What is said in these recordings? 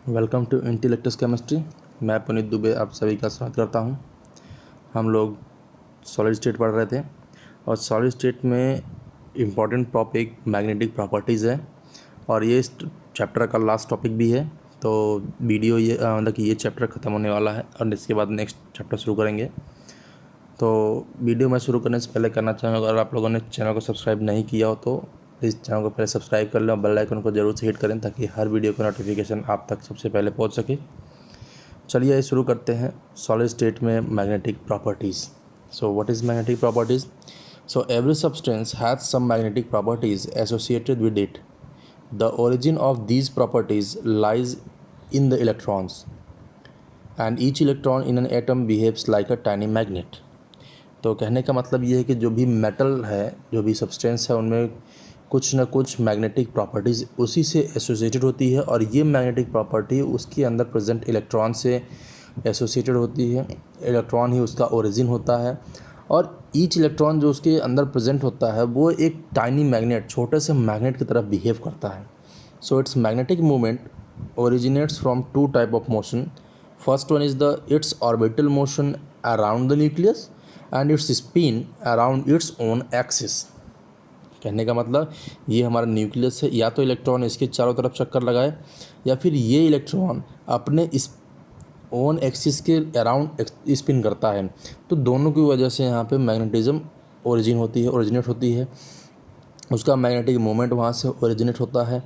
Welcome to इंटेलेक्टस chemistry. मैं पुनीत दुबे आप सभी का स्वागत करता हूं। हम लोग सॉलिड स्टेट पढ़ रहे थे और सॉलिड स्टेट में इम्पॉर्टेंट टॉपिक मैग्नेटिक प्रॉपर्टीज़ है और ये इस चैप्टर का लास्ट टॉपिक भी है। तो वीडियो ये मतलब कि ये चैप्टर ख़त्म होने वाला है और इसके बाद नेक्स्ट चैप्टर शुरू करेंगे। तो वीडियो मैं शुरू करने से पहले करना चाहूँगा, अगर आप लोगों ने चैनल को सब्सक्राइब नहीं किया हो तो प्लीज़ चैनल को पहले सब्सक्राइब कर लें और बेल आइकन को जरूर से हिट करें ताकि हर वीडियो का नोटिफिकेशन आप तक सबसे पहले पहुंच सके। चलिए शुरू करते हैं सॉलिड स्टेट में magnetic properties. So what is magnetic properties? So every substance has some magnetic properties associated with it. The origin of these properties lies in the electrons and each electron in an atom behaves like a tiny magnet. तो कहने का मतलब ये है कि जो भी metal है, जो भी सब्सटेंस है, उनमें कुछ ना कुछ मैग्नेटिक प्रॉपर्टीज़ उसी से एसोसिएटेड होती है और ये मैग्नेटिक प्रॉपर्टी उसके अंदर प्रेजेंट इलेक्ट्रॉन से एसोसिएटेड होती है। इलेक्ट्रॉन ही उसका ओरिजिन होता है और ईच इलेक्ट्रॉन जो उसके अंदर प्रेजेंट होता है वो एक टाइनी मैग्नेट, छोटे से मैग्नेट की तरह बिहेव करता है। So its magnetic movement originates from two type of motion. First one is the its orbital motion around the nucleus and its spin around its own axis. कहने का मतलब ये हमारा न्यूक्लियस है, या तो इलेक्ट्रॉन इसके चारों तरफ चक्कर लगाए या फिर ये इलेक्ट्रॉन अपने इस ओन एक्सिस के अराउंड स्पिन करता है। तो दोनों की वजह से यहाँ पे मैग्नेटिज्म ओरिजिनेट होती है। उसका मैग्नेटिक मोमेंट वहाँ से ओरिजिनेट होता है।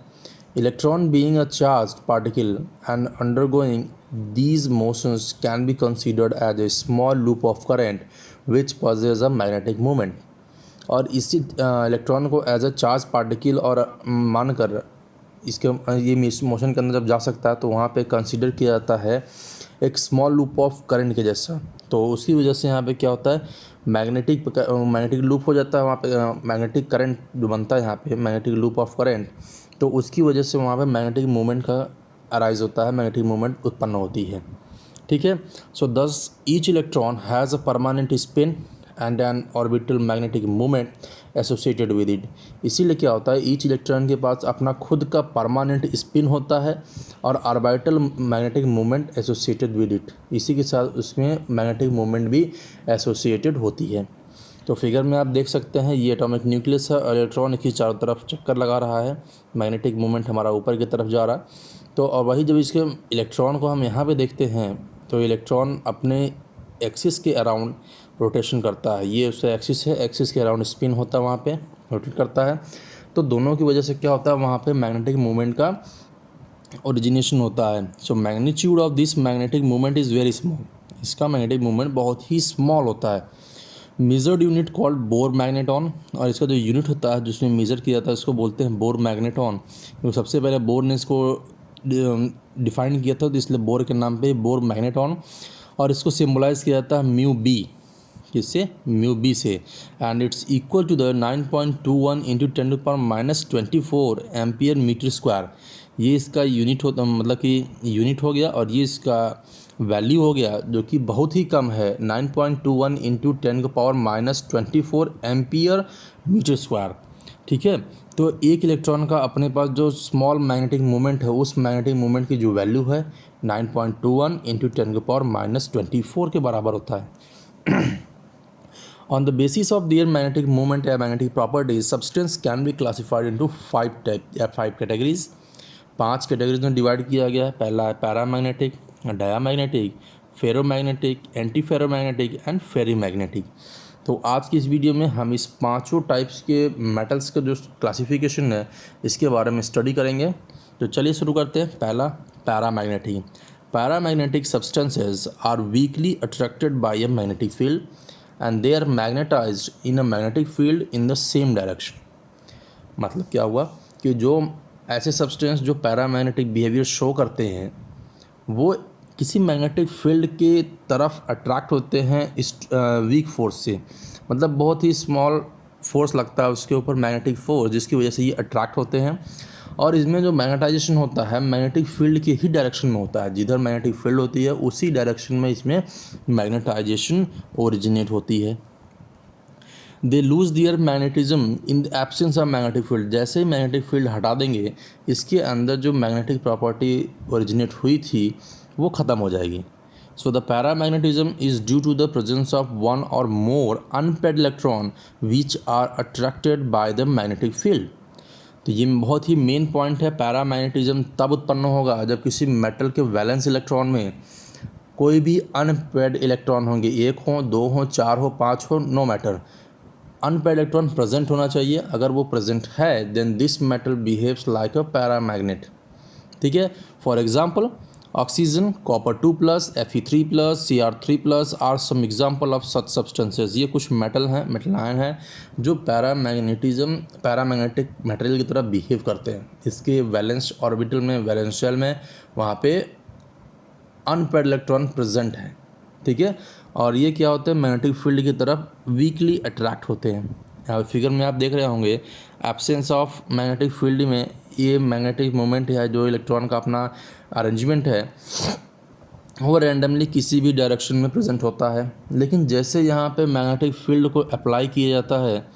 Electron being a charged particle and undergoing these motions can be considered as a small loop of current which possesses a magnetic moment। और इसी इलेक्ट्रॉन को एज अ चार्ज पार्टिकल और मानकर इसके ये मोशन के अंदर जब जा सकता है तो वहाँ पे कंसीडर किया जाता है एक स्मॉल लूप ऑफ करंट के जैसा। तो उसकी वजह से यहाँ पे क्या होता है, मैग्नेटिक लूप हो जाता है वहाँ पे। मैग्नेटिक करंट जो बनता है यहाँ पे, मैग्नेटिक लूप ऑफ करंट, तो उसकी वजह से वहाँ पे मैग्नेटिक मूवमेंट का अराइज होता है, मैग्नेटिक मूवमेंट उत्पन्न होती है। ठीक है। सो दस each electron has a permanent spin and N orbital magnetic movement associated with it. इसीलिए क्या होता है, ईच इलेक्ट्रॉन के पास अपना खुद का परमानेंट स्पिन होता है और orbital magnetic movement associated with it. इसी के साथ उसमें मैग्नेटिक मूवमेंट भी एसोसिएटेड होती है। तो फिगर में आप देख सकते हैं ये एटॉमिक न्यूक्लियस है और इलेक्ट्रॉन इसकी चारों तरफ चक्कर लगा रहा है। मैग्नेटिक मूवमेंट हमारा ऊपर की तरफ जा रहा है। तो और वही जब इसके इलेक्ट्रॉन को हम यहाँ पे देखते हैं तो इलेक्ट्रॉन अपने एक्सिस के अराउंड रोटेशन करता है। ये उसका एक्सिस है, एक्सिस के अराउंड स्पिन होता है, वहाँ पे रोटेट करता है। तो दोनों की वजह से क्या होता है, वहाँ पे मैग्नेटिक मूवमेंट का ओरिजिनेशन होता है। So magnitude of this magnetic movement is very small. इसका मैग्नेटिक मूवमेंट बहुत ही स्मॉल होता है। Measured unit called bore magneton, और इसका जो यूनिट होता है जिसमें मेज़र किया जाता है इसको बोलते हैं बोर मैग्नेटॉन। तो सबसे पहले बोर ने इसको डिफाइन किया था, तो इसलिए बोर के नाम पे बोर मैग्नेटॉन। और इसको सिम्बलाइज़ किया जाता है म्यू बी, किससे, म्यू बी से। And it's equal to the 9.21 into 10⁻24 ampere metre square. ये इसका यूनिट होता, मतलब कि यूनिट हो गया, और ये इसका वैल्यू हो गया जो कि बहुत ही कम है, 9.21 इंटू 10⁻24 एम्पियर मीटर स्क्वायर। ठीक है। तो एक इलेक्ट्रॉन का अपने पास जो स्मॉल मैग्नेटिक मूवमेंट है, उस मैग्नेटिक मूवमेंट की जो वैल्यू है 9.21 इंटू 10⁻24 के बराबर होता है। On the basis of their magnetic moment या magnetic properties, substance can be classified into 5 categories। 5 categories में डिवाइड किया गया है। पहला है paramagnetic, diamagnetic, ferromagnetic, anti ferromagnetic and ferrimagnetic. तो आज की इस वीडियो में हम इस पांचों टाइप्स के मेटल्स का जो क्लासिफिकेशन है इसके बारे में स्टडी करेंगे। तो चलिए शुरू करते हैं। पहला, paramagnetic. Paramagnetic substances are weakly attracted by a magnetic field and they are magnetized in a magnetic field in the same direction। मतलब क्या हुआ कि जो ऐसे सब्सटेंस जो पैरामैग्नेटिक बिहेवियर शो करते हैं वो किसी मैग्नेटिक फील्ड के तरफ अट्रैक्ट होते हैं इस वीक फोर्स से। मतलब बहुत ही स्मॉल फोर्स लगता है उसके ऊपर, मैग्नेटिक फोर्स, जिसकी वजह से ये अट्रैक्ट होते हैं। और इसमें जो मैग्नेटाइजेशन होता है मैग्नेटिक फील्ड के ही डायरेक्शन में होता है। जिधर मैग्नेटिक फील्ड होती है उसी डायरेक्शन में इसमें मैग्नेटाइजेशन ओरिजिनेट होती है। They lose their magnetism in the absence of magnetic field. जैसे ही मैग्नेटिक फील्ड हटा देंगे, इसके अंदर जो मैग्नेटिक प्रॉपर्टी ओरिजिनेट हुई थी वो ख़त्म हो जाएगी। So the paramagnetism is due to the presence of one और more unpaired electron which are attracted by the magnetic field. तो ये बहुत ही मेन पॉइंट है। पैरामैग्नेटिज्म तब उत्पन्न होगा जब किसी मेटल के वैलेंस इलेक्ट्रॉन में कोई भी अनपेड इलेक्ट्रॉन होंगे, 1 हो, 2 हो, 4 हो, 5 हो, no matter, unpaired electron present होना चाहिए। अगर वो प्रेजेंट है then this metal behaves like a paramagnet. ठीक है, for example oxygen, copper 2+, Fe3+, Cr3+ are some example of such substances. ये कुछ मेटल हैं, मेटल आयन हैं जो पैरामैग्नेटिक मटेरियल की तरह बिहेव करते हैं। इसके वैलेंस ऑर्बिटल में, वैलेंस शेल में वहाँ पे अनपेड इलेक्ट्रॉन प्रेजेंट है। ठीक है, और ये क्या होते हैं, मैग्नेटिक फील्ड की तरफ वीकली अट्रैक्ट होते हैं। यहाँ फिगर में आप देख रहे होंगे, एब्सेंस ऑफ मैग्नेटिक फील्ड में ये मैग्नेटिक मोमेंट है, जो इलेक्ट्रॉन का अपना अरेंजमेंट है वो रैंडमली किसी भी डायरेक्शन में प्रेजेंट होता है। लेकिन जैसे यहाँ पे मैग्नेटिक फील्ड को अप्लाई किया जाता है,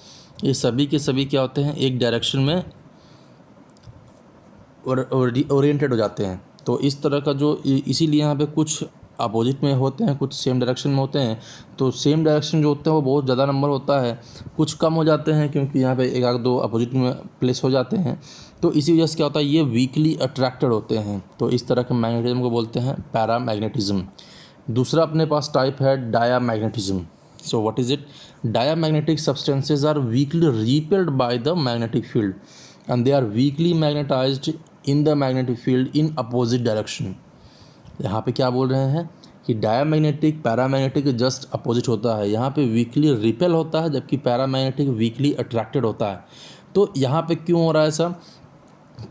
ये सभी के सभी क्या होते हैं, एक डायरेक्शन में ओरिएंटेड हो जाते हैं। तो इस तरह का जो, इसीलिए यहाँ पे कुछ अपोजिट में होते हैं, कुछ सेम डायरेक्शन में होते हैं। तो सेम डायरेक्शन जो होते हैं वो बहुत ज़्यादा नंबर होता है, कुछ कम हो जाते हैं क्योंकि यहाँ पे 1-2 अपोजिट में प्लेस हो जाते हैं। तो इसी वजह से क्या होता है, ये वीकली अट्रैक्टेड होते हैं। तो इस तरह के मैग्नेटिज्म को बोलते हैं पैरामैग्नेटिज्म। दूसरा अपने पास टाइप है diamagnetism. So what is it? Diamagnetic substances are weakly repelled by the magnetic field and they are weakly magnetized in the magnetic field in opposite direction. यहाँ पे क्या बोल रहे हैं कि डायामैग्नेटिक पैरामैग्नेटिक जस्ट अपोजिट होता है। यहाँ पे वीकली रिपेल होता है जबकि पैरामैग्नेटिक वीकली अट्रैक्टेड होता है। तो यहाँ पे क्यों हो रहा है ऐसा?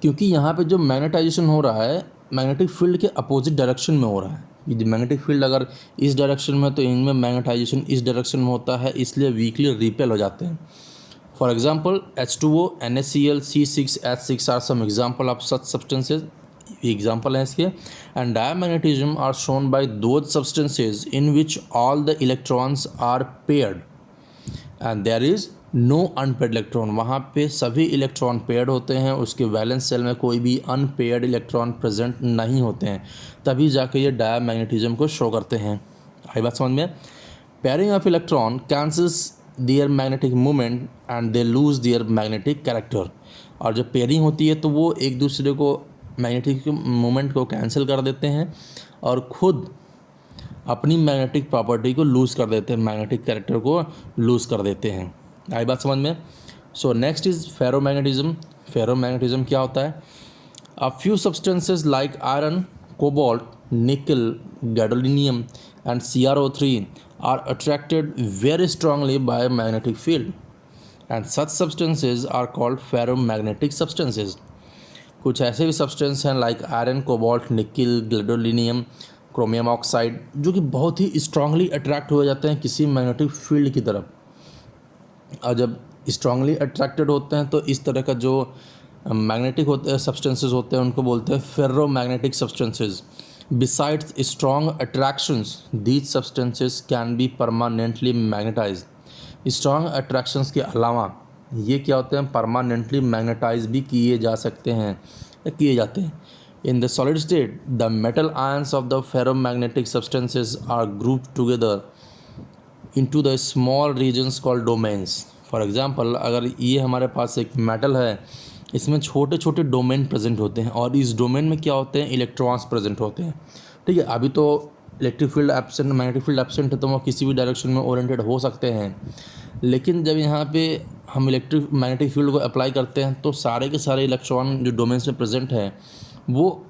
क्योंकि यहाँ पे जो मैग्नेटाइजेशन हो रहा है मैग्नेटिक फील्ड के अपोजिट डायरेक्शन में हो रहा है। ये मैग्नेटिक फील्ड अगर इस डायरेक्शन में तो इनमें मैग्नेटाइजेशन इस डायरेक्शन में होता है, इसलिए वीकली रिपेल हो जाते हैं। For example H2O, NaCl, C6H6 are some example of such substances. Example है इसके। And diamagnetism are shown by those substances in which all the electrons are paired and there is no unpaired electron. वहाँ पे सभी electron paired होते हैं, उसके valence shell में कोई भी अनपेयर्ड इलेक्ट्रॉन प्रेजेंट नहीं होते हैं, तभी जाके ये डायामैग्नेटिज्म को शो करते हैं। आई बात समझ में? Pairing of electron cancels their magnetic movement and they lose their magnetic character. और जब पेयरिंग होती है तो वो एक दूसरे को मैग्नेटिक मूवमेंट को कैंसिल कर देते हैं और खुद अपनी मैग्नेटिक प्रॉपर्टी को लूज़ कर देते हैं, मैग्नेटिक कैरेक्टर को लूज़ कर देते हैं। आई बात समझ में? So next is ferromagnetism. Ferromagnetism क्या होता है? A few substances like iron, cobalt, nickel, gadolinium and CrO3 are attracted very strongly by a magnetic field and such substances are called ferromagnetic substances। कुछ ऐसे भी सब्सटेंस हैं like iron, cobalt, nickel, gadolinium, chromium oxide, जो कि बहुत ही strongly attract हो जाते हैं किसी मैग्नेटिक फील्ड की तरफ। और जब स्ट्रांगली अट्रैक्टेड होते हैं तो इस तरह का जो मैग्नेटिक होते हैं सब्सटेंसेज होते हैं उनको बोलते हैं ferromagnetic substances. Besides strong attractions, these substances can be permanently magnetized। Strong attractions के अलावा ये क्या होते हैं, permanently magnetize भी किए जा सकते हैं या किए जाते हैं। In the solid state, the metal ions of the ferromagnetic substances are grouped together into the small regions called domains। For example, अगर ये हमारे पास एक मेटल है, इसमें छोटे छोटे डोमेन प्रेजेंट होते हैं और इस डोमेन में क्या होते हैं, इलेक्ट्रॉन्स प्रेजेंट होते हैं। ठीक है, अभी तो electric field absent, magnetic field absent है तो वो किसी भी डायरेक्शन में ओरिएंटेड हो सकते हैं। लेकिन जब यहाँ पे हम इलेक्ट्रिक मैग्नेटिक फील्ड को अप्लाई करते हैं तो सारे के सारे इलेक्ट्रॉन जो डोमेन्स में प्रेजेंट हैं वो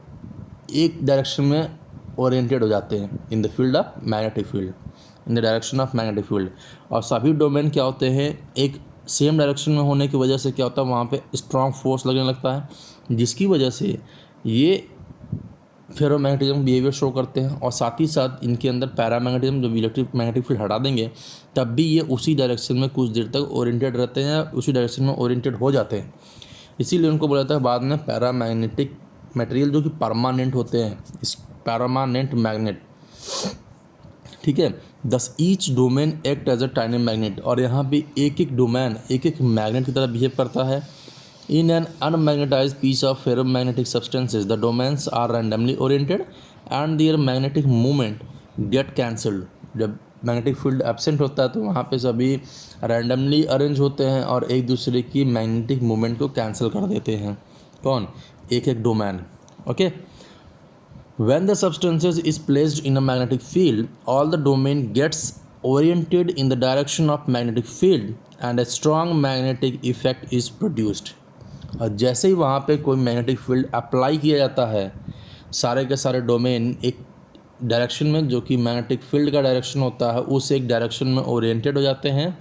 एक डायरेक्शन में ओरिएंटेड हो जाते हैं in the field of magnetic field, in the direction of magnetic field. और सभी डोमेन क्या होते हैं, एक सेम डायरेक्शन में होने की वजह से क्या होता है, वहाँ पे स्ट्रॉन्ग फोर्स लगने लगता है, जिसकी वजह से ये फेरोमैग्नेटिज्म बिहेवियर शो करते हैं। और साथ ही साथ इनके अंदर पैरामैग्नेटिज्म, जब इलेक्ट्रिक मैग्नेटिक फील्ड हटा देंगे तब भी ये उसी डायरेक्शन में कुछ देर तक ओरिएंटेड रहते हैं, उसी डायरेक्शन में ओरिएंटेड हो जाते हैं। इसीलिए उनको बोला जाता है बाद में पैरामैग्नेटिक मटेरियल, जो कि परमानेंट होते हैं, इस परमानेंट मैग्नेट। ठीक है। Thus each domain act as a tiny magnet, और यहाँ पे एक एक डोमेन एक एक मैग्नेट की तरह बिहेव करता है। In an unmagnetized piece of ferromagnetic substances the domains are randomly oriented and their magnetic movement get cancelled. जब मैग्नेटिक फील्ड एब्सेंट होता है तो वहाँ पे सभी रैंडमली अरेंज होते हैं और एक दूसरे की मैग्नेटिक मूवमेंट को कैंसिल कर देते हैं। कौन? एक एक domain. Okay. When the substances is placed in a magnetic field, all the domain gets oriented in the direction of magnetic field and a strong magnetic effect is produced। और जैसे ही वहाँ पे कोई मैग्नेटिक फील्ड अप्लाई किया जाता है, सारे के सारे डोमेन एक डायरेक्शन में, जो कि मैग्नेटिक फील्ड का डायरेक्शन होता है, उस एक डायरेक्शन में ओरिएंटेड हो जाते हैं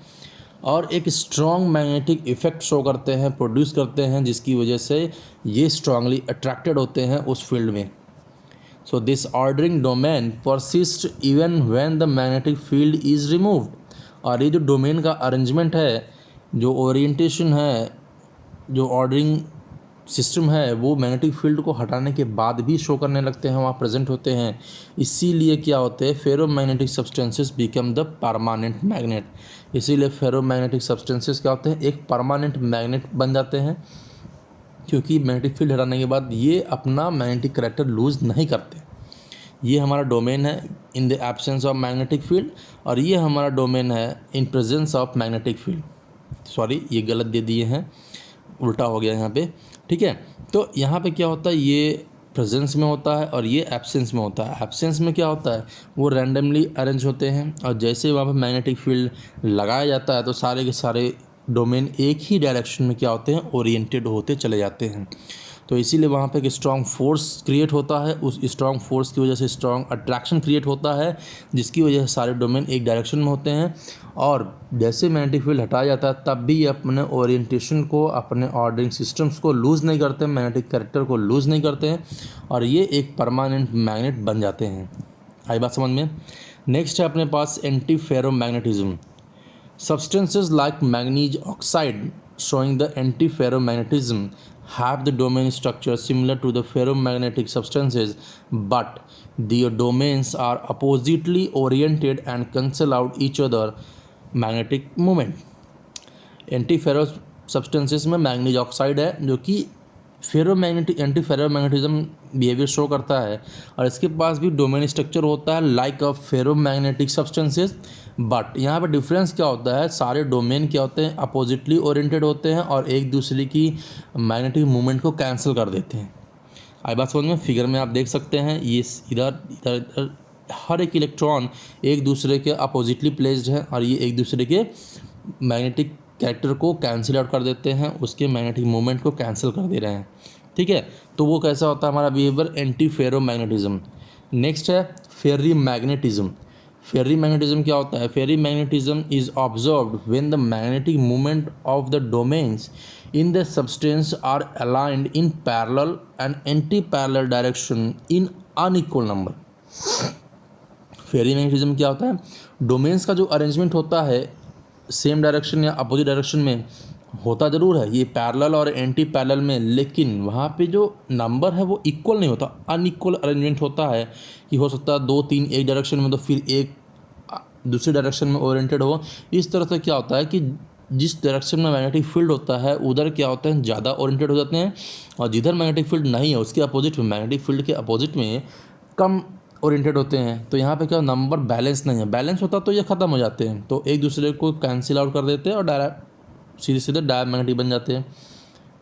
और एक स्ट्रॉन्ग मैग्नेटिक इफेक्ट शो करते हैं, प्रोड्यूस करते हैं, जिसकी वजह से ये स्ट्रांगली अट्रैक्टेड होते हैं उस फील्ड में। So this ordering domain persists even when the magnetic field is removed। और ये जो डोमेन का अरेंजमेंट है, जो ओरिएंटेशन है, जो ऑर्डरिंग सिस्टम है, वो मैग्नेटिक फील्ड को हटाने के बाद भी शो करने लगते हैं, वहाँ प्रेजेंट होते हैं। इसीलिए क्या होते हैं, ferromagnetic substances become the permanent magnet. इसीलिए फेरोमैग्नेटिक सब्सटेंसेस क्या होते हैं, एक परमानेंट मैग्नेट बन जाते हैं, क्योंकि मैग्नेटिक फील्ड हटाने के बाद ये अपना मैग्नेटिक करेक्टर लूज नहीं करते। ये हमारा डोमेन है इन the absence of magnetic field, और ये हमारा डोमेन है in presence of magnetic field. Sorry, ये गलत दे दिए हैं, उल्टा हो गया यहाँ पे। ठीक है, तो यहाँ पे क्या होता है, ये प्रेजेंस में होता है और ये एब्सेंस में होता है। एब्सेंस में क्या होता है, वो रैंडमली अरेंज होते हैं, और जैसे वहाँ पे मैग्नेटिक फील्ड लगाया जाता है तो सारे के सारे डोमेन एक ही डायरेक्शन में क्या होते हैं, ओरिएंटेड होते चले जाते हैं। तो इसीलिए वहाँ पे एक स्ट्रॉन्ग फोर्स क्रिएट होता है, उस स्ट्रॉन्ग फोर्स की वजह से स्ट्रॉन्ग अट्रैक्शन क्रिएट होता है, जिसकी वजह से सारे डोमेन एक डायरेक्शन में होते हैं। और जैसे मैग्नेटिक फील्ड हटाया जाता है तब भी ये अपने ओरिएंटेशन को, अपने ऑर्डरिंग सिस्टम्स को लूज़ नहीं करते, मैग्नेटिक कैरेक्टर को लूज़ नहीं करते हैं, और ये एक परमानेंट मैग्नेट बन जाते हैं। आई बात समझ में। नेक्स्ट है अपने पास anti ferromagnetism. Substances like manganese oxide showing the antiferromagnetism have the domain structure similar to the ferromagnetic substances, but their domains are oppositely oriented and cancel out each other magnetic moment। Anti ferro substances में manganese oxide है, जो कि ferromagnetic anti ferromagnetism behaviour show करता है, और इसके पास भी domain structure होता है like a ferromagnetic substances. But यहाँ पर डिफरेंस क्या होता है, सारे डोमेन क्या होते हैं, अपोजिटली ओरिएंटेड होते हैं और एक दूसरे की मैग्नेटिक मूवमेंट को कैंसिल कर देते हैं। आई बात समझ में। फिगर में आप देख सकते हैं, ये इधर इधर इधर हर एक इलेक्ट्रॉन एक दूसरे के अपोजिटली प्लेस्ड है, और ये एक दूसरे के मैग्नेटिक कैरेक्टर को कैंसिल आउट कर देते हैं, उसके मैग्नेटिक मूवमेंट को कैंसिल कर दे रहे हैं। ठीक है, तो वो कैसा होता है हमारा बिहेवियर, एंटी फेरोमैग्नेटिज्म। नेक्स्ट है फेरी मैग्नेटिज्म। फेरी मैग्नेटिज्म क्या होता है, ferri magnetism is observed when the magnetic movement of the domains in the substance are aligned in parallel and anti parallel direction in unequal number. Ferri magnetism क्या होता है, domains का जो arrangement होता है सेम डायरेक्शन या opposite direction में होता ज़रूर है, ये पैरेलल और एंटी पैरेलल में, लेकिन वहाँ पे जो नंबर है वो इक्वल नहीं होता, अनइक्वल अरेंजमेंट होता है, कि हो सकता है 2-3 एक डायरेक्शन में तो फिर एक दूसरे डायरेक्शन में ओरिएंटेड हो। इस तरह से क्या होता है कि जिस डायरेक्शन में मैग्नेटिक फील्ड होता है उधर क्या होता है, ज़्यादा ओरिएंटेड हो जाते हैं, और जिधर मैग्नेटिक फील्ड नहीं है उसके अपोजिट में, मैग्नेटिक फील्ड के अपोजिट में कम ओरिएंटेड होते हैं। तो यहाँ पे क्या नंबर बैलेंस नहीं है, बैलेंस होता तो ये ख़त्म हो जाते हैं, तो एक दूसरे को कैंसिल आउट कर देते हैं और डायरेक्ट सीधे सीधे डायमैग्नेटिक बन जाते हैं।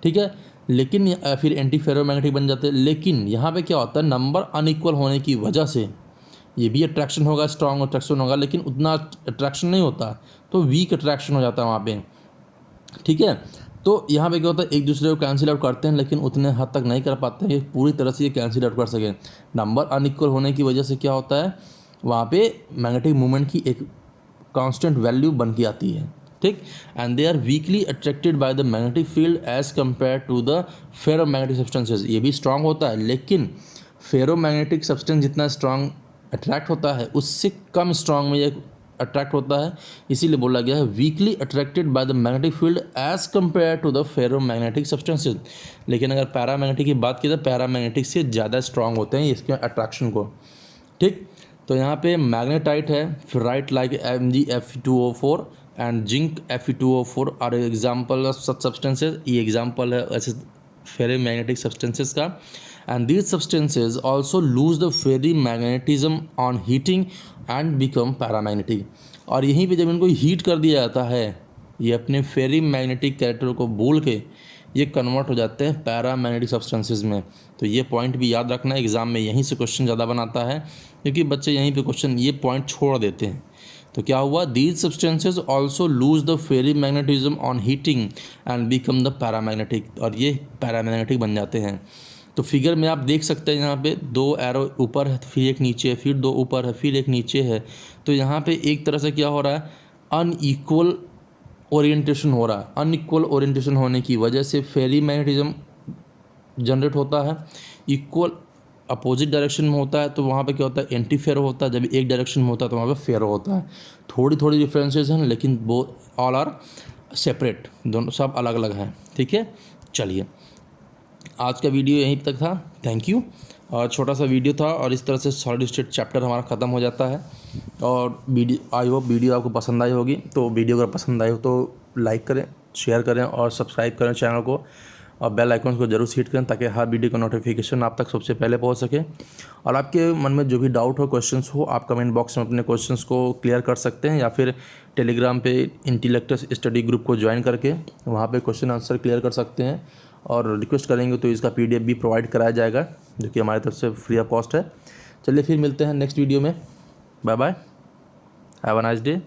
ठीक है, लेकिन फिर एंटी फेरोमैग्नेटिक बन जाते हैं। लेकिन यहाँ पे क्या होता है, नंबर अनइक्वल होने की वजह से ये भी अट्रैक्शन होगा, स्ट्रॉन्ग अट्रैक्शन होगा, लेकिन उतना अट्रैक्शन नहीं होता, तो वीक अट्रैक्शन हो जाता है वहाँ पे। ठीक है, तो यहाँ पे क्या होता है, एक दूसरे को कैंसिल आउट करते हैं, लेकिन उतने हद तक नहीं कर पाते हैं पूरी तरह से ये कैंसिल आउट कर सकें। नंबर अनइक्वल होने की वजह से क्या होता है, वहाँ पे मैग्नेटिक मूवमेंट की एक कांस्टेंट वैल्यू बन के आती है। ठीक, and they are weakly attracted by the magnetic field as compare to the ferromagnetic substances. ये भी स्ट्रांग होता है, लेकिन फेरोमैग्नेटिक सब्सटेंस जितना स्ट्रांग अट्रैक्ट होता है उससे कम स्ट्रांग में ये अट्रैक्ट होता है। इसीलिए बोला गया है weakly attracted by the magnetic field as compare to the ferromagnetic substances. लेकिन अगर पैरामैग्नेटिक की बात की तो पैरामैग्नेटिक से ज़्यादा स्ट्रांग होते हैं इसके अट्रैक्शन को। ठीक, तो यहाँ पे मैग्नेटाइट है, ferrite like MgFe2O4 and zinc Fe2O4 are example of such substances. ये एग्जाम्पल है ऐसे फेरी मैग्नेटिक सब्सटेंसेज का। And these substances also lose the ferrimagnetism on heating and become paramagnetic. और यहीं पे जब इनको हीट कर दिया जाता है, ये अपने फेरी मैग्नेटिक कैरेक्टर को भूल के ये कन्वर्ट हो जाते हैं पैरामैग्नेटिक सब्सटेंसेज में। तो ये पॉइंट भी याद रखना, एग्जाम में यहीं से क्वेश्चन ज़्यादा बनाता है, क्योंकि बच्चे यहीं पे क्वेश्चन ये पॉइंट छोड़ देते हैं। तो क्या हुआ, these substances also lose the ferrimagnetism on heating and become the paramagnetic, और ये पैरामैग्नेटिक बन जाते हैं। तो फिगर में आप देख सकते हैं यहाँ पे 2 एरो ऊपर है, फिर एक नीचे है, फिर 2 ऊपर है, फिर एक नीचे है। तो यहाँ पे एक तरह से क्या हो रहा है, अनइक्वल ओरिएंटेशन हो रहा है। अनइक्वल ओरिएंटेशन होने की वजह से फेरी मैग्नेटिज्म जनरेट होता है। इक्वल अपोजिट डायरेक्शन में होता है तो वहाँ पे क्या होता है, एंटी फेरो होता है। जब एक डायरेक्शन में होता है तो वहाँ पे फेरो होता है। थोड़ी थोड़ी डिफरेंसेस हैं, लेकिन वो ऑल आर सेपरेट, दोनों सब अलग अलग हैं। ठीक है, चलिए आज का वीडियो यहीं तक था। Thank you. और छोटा सा वीडियो था, और इस तरह से सॉलिड स्टेट चैप्टर हमारा ख़त्म हो जाता है। और वीडियो आई होप वीडियो आपको पसंद आई होगी। तो वीडियो अगर पसंद आई हो तो लाइक करें, शेयर करें और सब्सक्राइब करें चैनल को, और बेल आइकन को जरूर हिट करें ताकि हर वीडियो का नोटिफिकेशन आप तक सबसे पहले पहुंच सके। और आपके मन में जो भी डाउट हो, क्वेश्चंस हो, आप कमेंट बॉक्स में अपने क्वेश्चंस को क्लियर कर सकते हैं, या फिर टेलीग्राम पे इंटेलेक्टस स्टडी ग्रुप को ज्वाइन करके वहाँ पे क्वेश्चन आंसर क्लियर कर सकते हैं। और रिक्वेस्ट करेंगे तो इसका PDF भी प्रोवाइड कराया जाएगा, जो कि हमारी तरफ से फ्री ऑफ कॉस्ट है। चलिए फिर मिलते हैं नेक्स्ट वीडियो में। Bye bye, have a nice day.